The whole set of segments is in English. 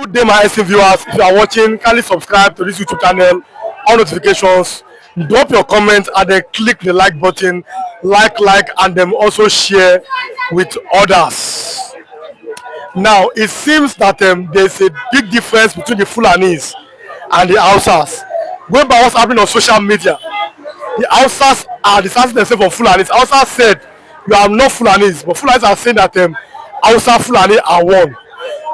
Good day, my esteemed viewers. If you are watching, kindly subscribe to this YouTube channel, on notifications, drop your comment, and then click the like button, and then also share with others. Now, it seems that there's a big difference between the Fulanis and the Hãusäs. Going by what's happening on social media, the Hãusäs are distancing themselves from Fulanis. Hãusäs said, "You are not Fulanis," but Fulanis are saying that Hausa Fulani are one.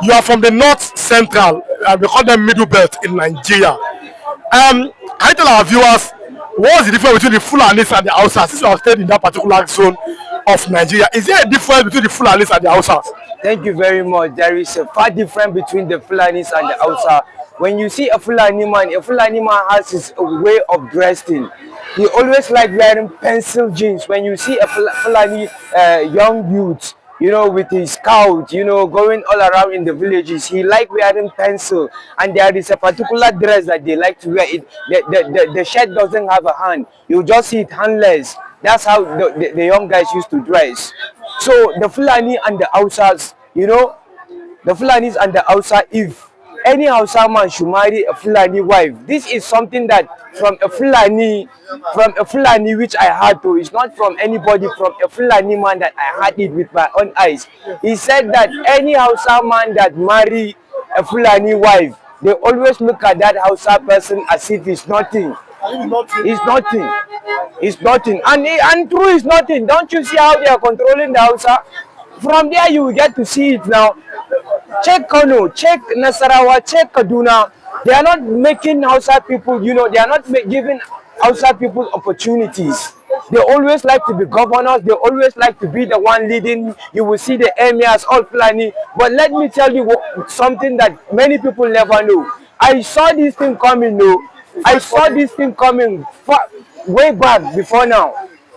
You are from the north central, we call them middle belt in Nigeria. Can you tell our viewers what's the difference between the Fulanis and the Hãusäs? Since you have stayed in that particular zone of Nigeria, is there a difference between the Fulanis and the Hãusäs? Thank you very much. There is a far difference between the Fulanis and the Hausa. When you see a Fulani man has his way of dressing. He always like wearing pencil jeans. When you see a Fulani young youth, you know, with his scout, you know, going all around in the villages, he like wearing pencil, and there is a particular dress that they like to wear. The shirt doesn't have a hand. You just see it handless. That's how the young guys used to dress. So the Fulani and the Hãusas, you know, the Fulanis and the Hausa, if any Hausa man should marry a Fulani wife, this is something that from a Fulani which I had to, it's not from anybody, from a Fulani man that I had it with my own eyes. He said that any Hausa man that marry a Fulani wife, they always look at that Hausa person as if it's nothing. It's nothing. It's nothing. And true is nothing. Don't you see how they are controlling the Hausa? From there you will get to see it now. Check Kano, check Nasarawa, check Kaduna. They are not making Hausa people, you know, they are not giving Hausa people opportunities. They always like to be governors. They always like to be the one leading. You will see the emirs, all Fulani. But let me tell you something that many people never know. I saw this thing coming, no. I saw this thing coming way back before now.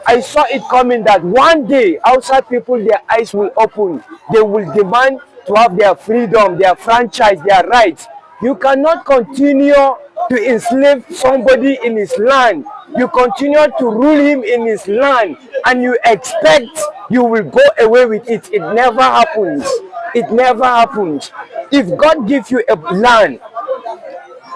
I saw it coming that one day outside people, their eyes will open. They will demand to have their freedom, their franchise, their rights. You cannot continue to enslave somebody in his land. You continue to rule him in his land, and you expect you will go away with it. It never happens. It never happens. If God gives you a land,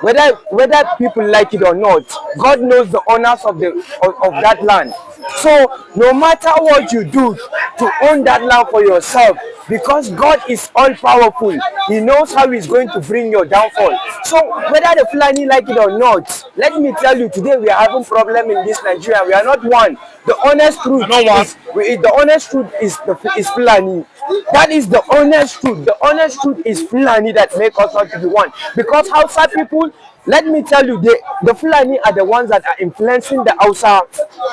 whether people like it or not, God knows the owners of that land. So no matter what you do to own that land for yourself, because God is all powerful, He knows how He's going to bring your downfall. So whether the Fulani like it or not, let me tell you, today we are having problem in this Nigeria. We are not one. The honest truth is Fulani. That is the honest truth. The honest truth is Fulani that make us not to be one. Because Hausa people, let me tell you, the Fulani are the ones that are influencing the Hausa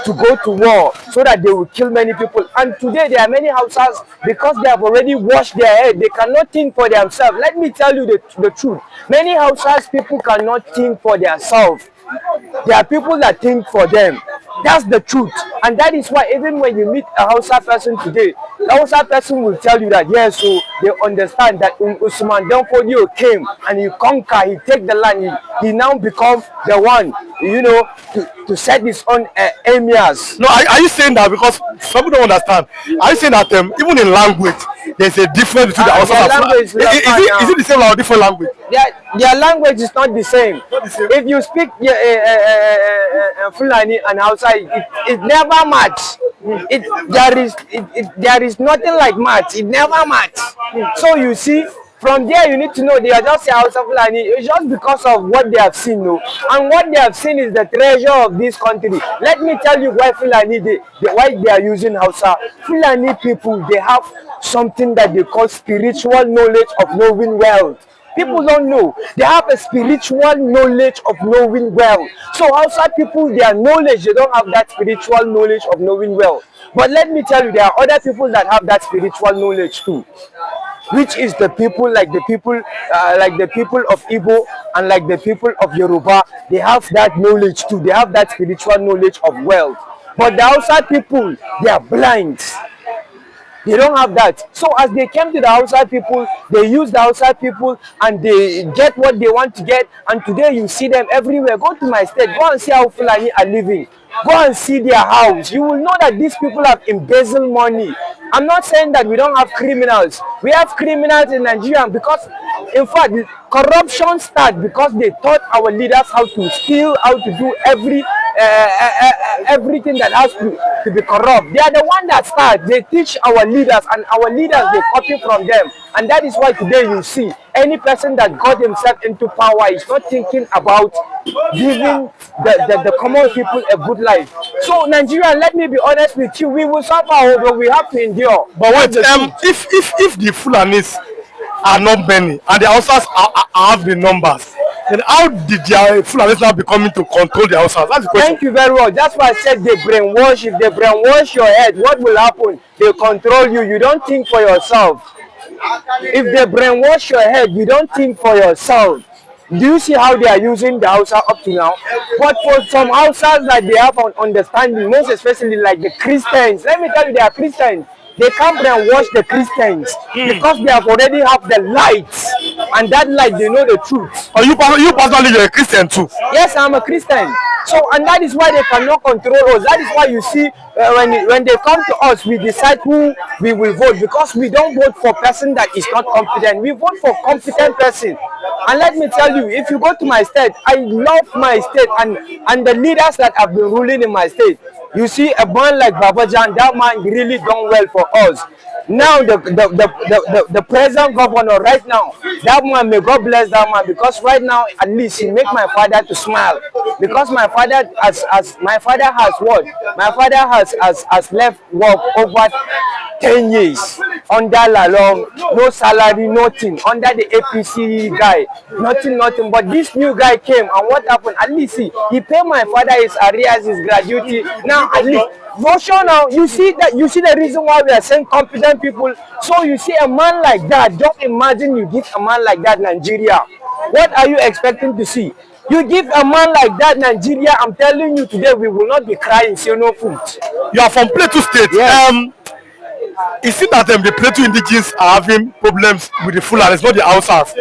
to go to war so that they will kill many people. And today there are many Hausas, because they have already washed their head, they cannot think for themselves. Let me tell you the truth. Many Hausas people cannot think for themselves. There are people that think for them. That's the truth. And that is why even when you meet a Hausa person today, the Hausa person will tell you that yes, so they understand that Usman Danfodio came and he conquered, he take the land, he now become the one, you know, to set his own emirs. No, are you saying that because some people don't understand? Are you saying that even in language, there's a difference between the Hausa and Fulani? Is it the same or different language? Their language is not the same. If you speak Fulani and Hausa, it never match. There is nothing like match. It never match. So you see, from there you need to know they are just Hausa Fulani. It's just because of what they have seen, no. And what they have seen is the treasure of this country. Let me tell you why Fulani why they are using Hausa. Fulani people, they have something that they call spiritual knowledge of knowing wealth. People don't know. They have a spiritual knowledge of knowing well. So outside people, their knowledge, they don't have that spiritual knowledge of knowing well. But let me tell you, there are other people that have that spiritual knowledge too, which is the people like the people of Igbo and like the people of Yoruba. They have that knowledge too. They have that spiritual knowledge of wealth. But the outside people, they are blind. They don't have that. So as they came to the outside people, they use the outside people and they get what they want to get. And today you see them everywhere. Go to my state, go and see how Fulani are living. Go and see their house. You will know that these people have embezzled money. I'm not saying that we don't have criminals. We have criminals in Nigeria because, in fact, corruption started because they taught our leaders how to steal, how to do everything that has to be corrupt. They are the one that start. They teach our leaders, and our leaders, they copy from them. And that is why today you see any person that got himself into power is not thinking about giving the common people a good life. So Nigeria, let me be honest with you, we will suffer, but we have to endure. But wait, if the Fulanis are not many and the Hãusäs have the numbers, then how did the Fulanis now be coming to control the Hãusäs? That's the question. Thank you very much. That's why I said they brainwash. If they brainwash your head, what will happen? They control you. You don't think for yourself. If they brainwash your head, you don't think for yourself. Do you see how they are using the Hãusäs up to now? But for some Hãusäs that they have on understanding, most especially like the Christians, let me tell you, they are Christians. They can't brainwash the Christians because they have already have the light, and that light, they know the truth. Oh, you personally, you're a Christian too? Yes, I'm a Christian. So, and that is why they cannot control us. That is why you see when they come to us, we decide who we will vote, because we don't vote for person that is not competent. We vote for competent person. And let me tell you, if you go to my state, I love my state and the leaders that have been ruling in my state. You see a man like Babajan, that man really done well for us. Now the present governor right now, that man, may God bless that man, because right now at least he make my father to smile, because my father has what? My father has left work over 10 years under Lalong, no salary, nothing, under the APC guy, nothing. But this new guy came, and what happened? At least he paid my father his arrears, his gratuity. Now at least for sure, now you see the reason why we are saying competent people. So you see a man like that, just imagine you give a man like that Nigeria. What are you expecting to see? You give a man like that Nigeria, I'm telling you today, we will not be crying, see no food. You are from Plateau State. Yes. It seems that the Plateau indigenes are having problems with the Fulanis, not the Hãusäs.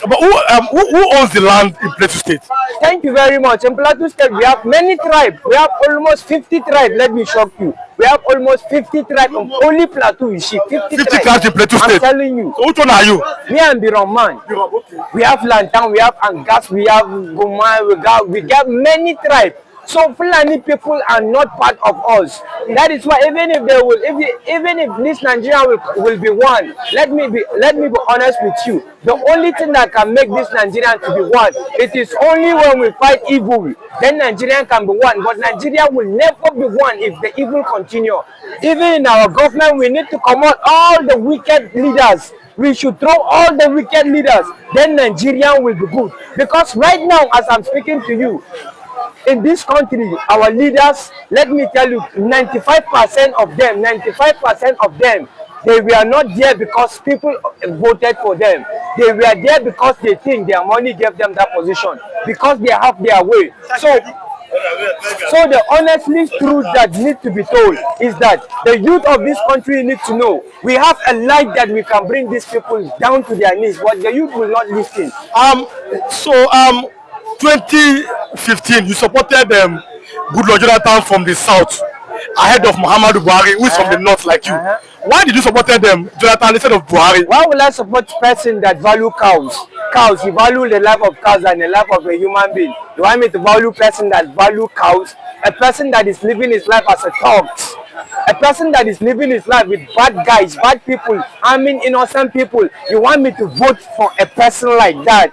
But who owns the land in Plateau State? Thank you very much. In Plateau State, we have many tribes. We have almost 50 tribes. Let me shock you. We have almost 50 tribes on only Plateau. You see, 50 tribes in Plateau State. I'm telling you. So which one are you? Me and Biron man. Okay. We have Lantan, we have Hãusäs, we have Goma, we got many tribes. So Fulani people are not part of us. That is why even if this Nigeria will be one, let me be honest with you. The only thing that can make this Nigerian to be one, it is only when we fight evil. Then Nigeria can be one. But Nigeria will never be one if the evil continue. Even in our government, we need to come out all the wicked leaders. We should throw all the wicked leaders. Then Nigeria will be good. Because right now, as I'm speaking to you, in this country, our leaders, let me tell you, 95% of them, they were not there because people voted for them. They were there because they think their money gave them that position, because they have their way. So the honestly truth that needs to be told is that the youth of this country need to know we have a light that we can bring these people down to their knees, but the youth will not listen. 2015, you supported Goodluck Jonathan from the south ahead of Muhammadu Buhari, who is from the north like you. Why did you support Jonathan instead of Buhari? Why will I support a person that value cows? Cows, you value the life of cows and the life of a human being. You want me to value a person that value cows? A person that is living his life as a thug. A person that is living his life with bad guys, bad people, harming innocent people. You want me to vote for a person like that?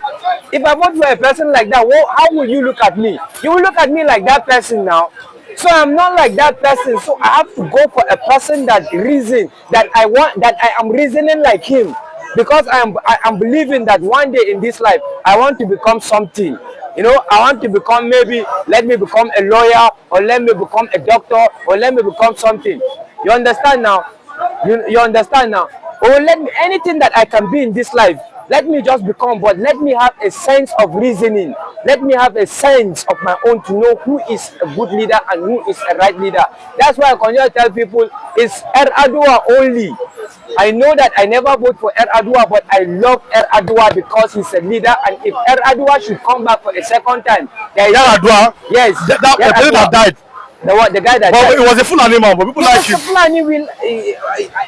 If I vote for a person like that, how will you look at me? You will look at me like that person now. So I'm not like that person. So I have to go for a person that I am reasoning like him, because I am believing that one day in this life I want to become something. You know, I want to become, maybe let me become a lawyer, or let me become a doctor, or let me become something. You understand now? You understand now? Or let me, anything that I can be in this life, let me just become, but let me have a sense of reasoning. Let me have a sense of my own to know who is a good leader and who is a right leader. That's why I continue to tell people it's Adua only. I know that I never vote for Adua, but I love Adua because he's a leader. And if Adua should come back for a second time, there is Adua, yes, the person that died. The guy that But it was a Fuläñi man, but people like him.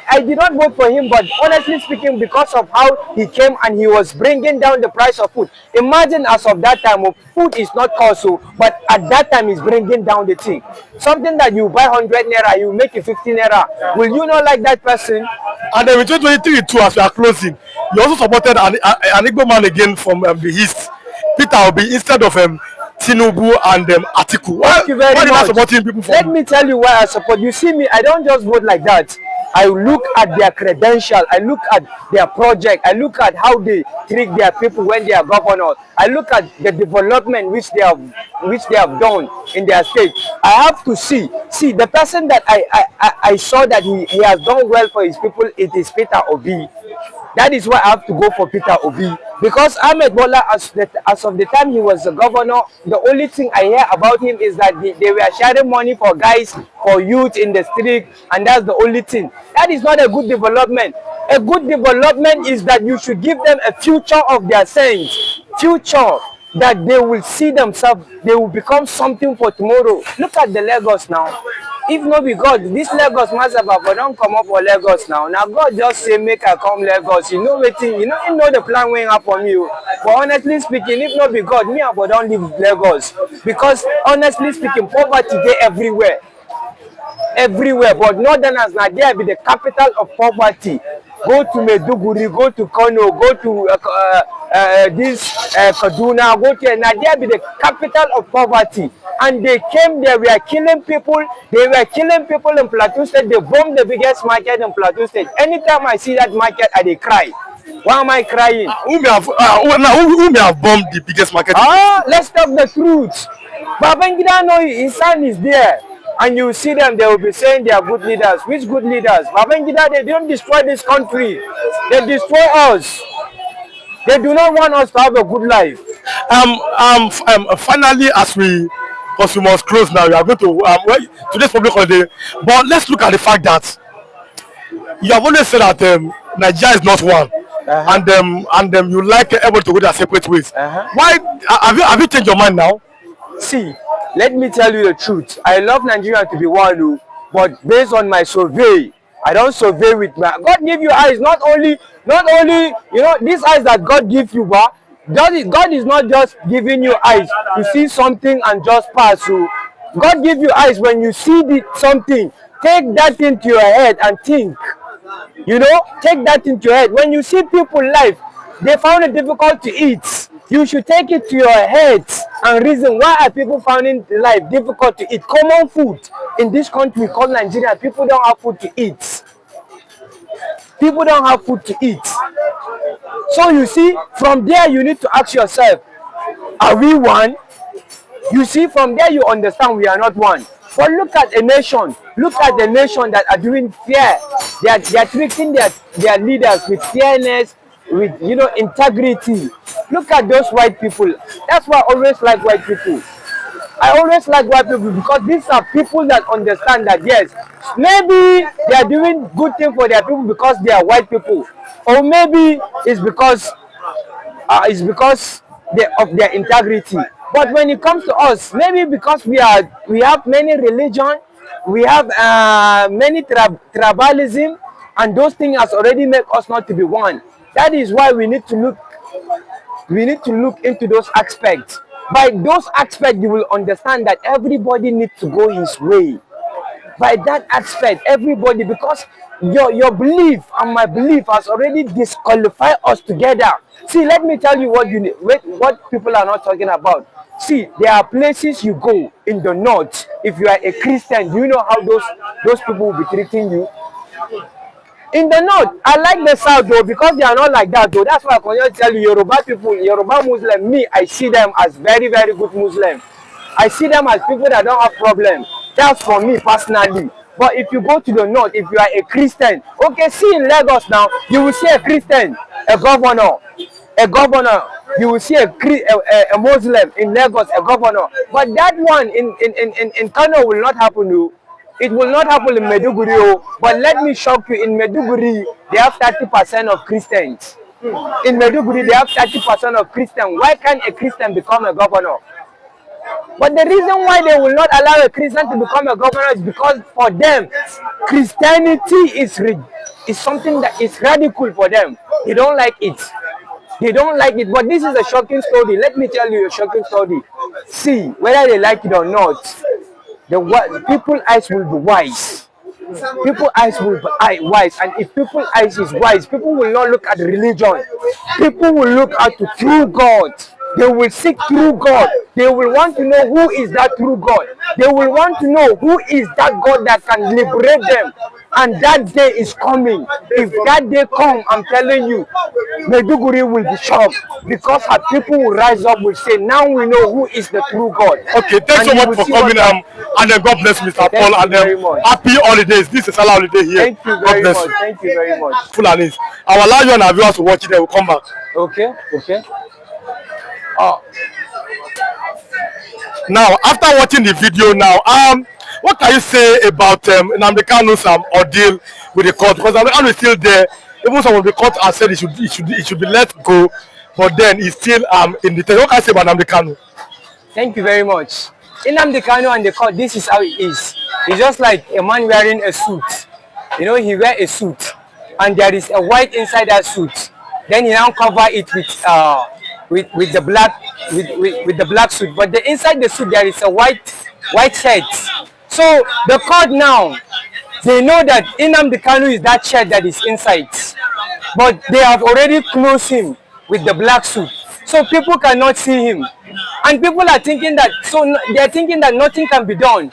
I did not vote for him, but honestly speaking, because of how he came and he was bringing down the price of food. Imagine as of that time, food is not cost, but at that time he's bringing down the thing. Something that you buy 100 naira, you make it 15 naira. Will you not like that person? And then in 2023 too, as we are closing, you also supported an Igbo man again from the east, Peter Obi, instead of Tinubu and Atiku. Thank you very much. Supporting people from? Let me tell you why I support. You see me, I don't just vote like that. I look at their credential, I look at their project, I look at how they treat their people when they are governors. I look at the development which they have done in their state. I have to see the person that I saw that he has done well for his people. It is Peter Obi. That is why I have to go for Peter Obi. Because Ahmed Bola, as of the time he was the governor, the only thing I hear about him is that they were sharing money for guys, for youth in the street, and that's the only thing. That is not a good development. A good development is that you should give them a future of their sense. Future that they will see themselves, they will become something for tomorrow. Look at the Lagos now. If not be God, this Lagos massive, but don't come up for Lagos now. Now God just say make I come Lagos. You know waiting, you know the plan going up for me. But honestly speaking, if not be God, me I don't leave Lagos. Because honestly speaking, poverty there everywhere. Everywhere. But Northerners now there be the capital of poverty. Go to Maiduguri, go to Kano, go to Kaduna, go to Nadia, be the capital of poverty. And they came there, we are killing people. They were killing people in Plateau State. They bombed the biggest market in Plateau State. Anytime I see that market, I cry. Why am I crying? Who may have bombed the biggest market? Let's talk the truth. Babangida know his son is there. And you see them, they will be saying they are good leaders. Which good leaders? Babangida, they don't destroy this country. They destroy us. They do not want us to have a good life. Finally, because we must close now, we are going to today's public holiday. But let's look at the fact that you have always said that Nigeria is not one, and you like everyone to go their separate ways. Why have you changed your mind now? See, let me tell you the truth. I love Nigeria to be one, but based on my survey, I don't survey with my God give you eyes, not only you know these eyes that God gives you, but God is not just giving you eyes to see something and just pass. So God give you eyes when you see something. Take that into your head and think. You know, take that into your head. When you see people life, they found it difficult to eat. You should take it to your head and reason why are people finding life difficult to eat. Common food in this country called Nigeria, people don't have food to eat. People don't have food to eat. So you see, from there you need to ask yourself, are we one? You see, from there you understand we are not one. But look at a nation. Look at the nation that are doing fair. They are treating their leaders with fairness, with integrity. Look at those white people. That's why I always like white people. I always like white people because these are people that understand that yes, maybe they are doing good thing for their people because they are white people, or maybe it's because of their integrity. But when it comes to us, maybe because we have many religion, we have many tribalism, and those things has already made us not to be one. That is why we need to look into those aspects. By those aspects, you will understand that everybody needs to go his way. By that aspect, everybody, because your belief and my belief has already disqualified us together. See, let me tell you what people are not talking about. See, there are places you go in the north. If you are a Christian, do you know how those people will be treating you? In the north, I like the south though, because they are not like that though. That's why I can tell you, Yoruba people, Yoruba Muslim, me, I see them as very, very good Muslim. I see them as people that don't have problem. That's for me personally. But if you go to the north, if you are a Christian, okay, see in Lagos now, you will see a Christian, a governor. you will see a Muslim in Lagos, a governor. But that one in Kano will not happen. No. It will not happen in Maiduguri. But let me shock you, in Maiduguri, they have 30% of Christians. In Maiduguri, they have 30% of Christians. Why can't a Christian become a governor? But the reason why they will not allow a Christian to become a governor is because for them, Christianity is something that is radical for them. They don't like it. They don't like it. But this is a shocking story. Let me tell you a shocking story. See, whether they like it or not, people's eyes will be wise. People's eyes will be wise. And if people's eyes is wise, people will not look at religion. People will look at the true God. They will seek true God. They will want to know who is that true God. They will want to know who is that God that can liberate them. And that day is coming. If that day comes, I'm telling you, Maiduguri will be shocked, because our people will rise up, will say, now we know who is the true God. Okay, thanks so much for coming, and then God bless Mr. Paul, and then happy holidays. This is Sallah holiday here. Thank you very much. Thank you very much. Fuläñi. I will allow you and our viewers to watch it, then we'll come back. Okay, okay. Now, after watching the video now, what can you say about Nnamdi Kanu's ordeal with the court? Because Nnamdi Kanu is still there. Even some of the court has said it should be let go, but then he's still in detention. What can you say about Nnamdi Kanu? Thank you very much. Nnamdi Kanu and the court, this is how it is. It's just like a man wearing a suit. You know, he wears a suit, and there is a white inside that suit. Then he now cover it with the black suit, but the inside the suit there is a white shirt. So the court now, they know that Nnamdi Kanu is that shirt that is inside, but they have already closed him with the black suit, so people cannot see him, and people are thinking that, so they are thinking that nothing can be done.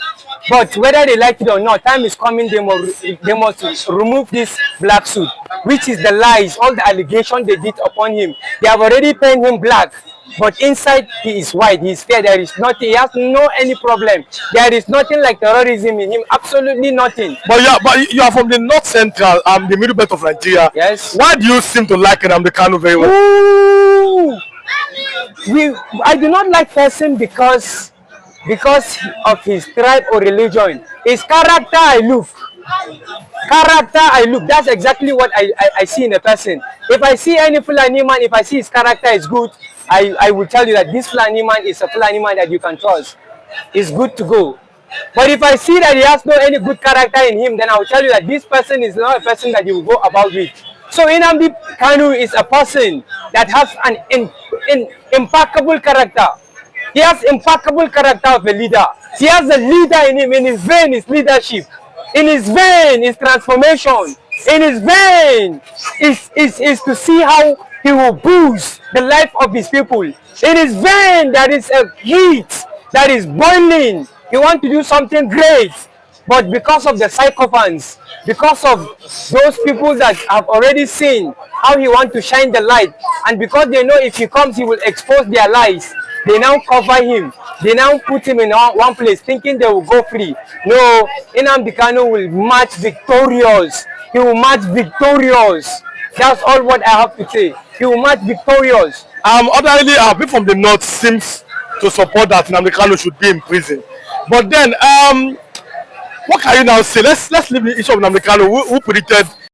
But whether they like it or not, time is coming, they must remove this black suit, which is the lies, all the allegations they did upon him. They have already painted him black, but inside he is white, he is fair, there is nothing, he has any problem. There is nothing like terrorism in him, absolutely nothing. But you are from the north central, the middle belt of Nigeria. Yes. Why do you seem to like Nnamdi Kanu very well? Ooh. I do not like person because of his tribe or religion. His character I look. That's exactly what I see in a person. If I see any Fuläñi man, if I see his character is good, I will tell you that this Fuläñi man is a Fuläñi man that you can trust. It's good to go. But if I see that he has no any good character in him, then I will tell you that this person is not a person that you will go about with. So Nnamdi Kanu is a person that has an impeccable character. He has impeccable character of a leader. He has a leader in him. In his vein is leadership. In his vein is transformation. In his vein is to see how he will boost the life of his people. In his vein there is a heat that is boiling. He wants to do something great. But because of the sycophants, because of those people that have already seen how he wants to shine the light, and because they know if he comes he will expose their lies, they now cover him. They now put him in one place thinking they will go free. No, Nnamdi Kanu will march victorious. He will march victorious. That's all what I have to say. He will march victorious. Ordinarily, people from the north seems to support that Nnamdi Kanu should be in prison. But then, what can you now say? Let's leave the issue of Nnamdi Kanu, who predicted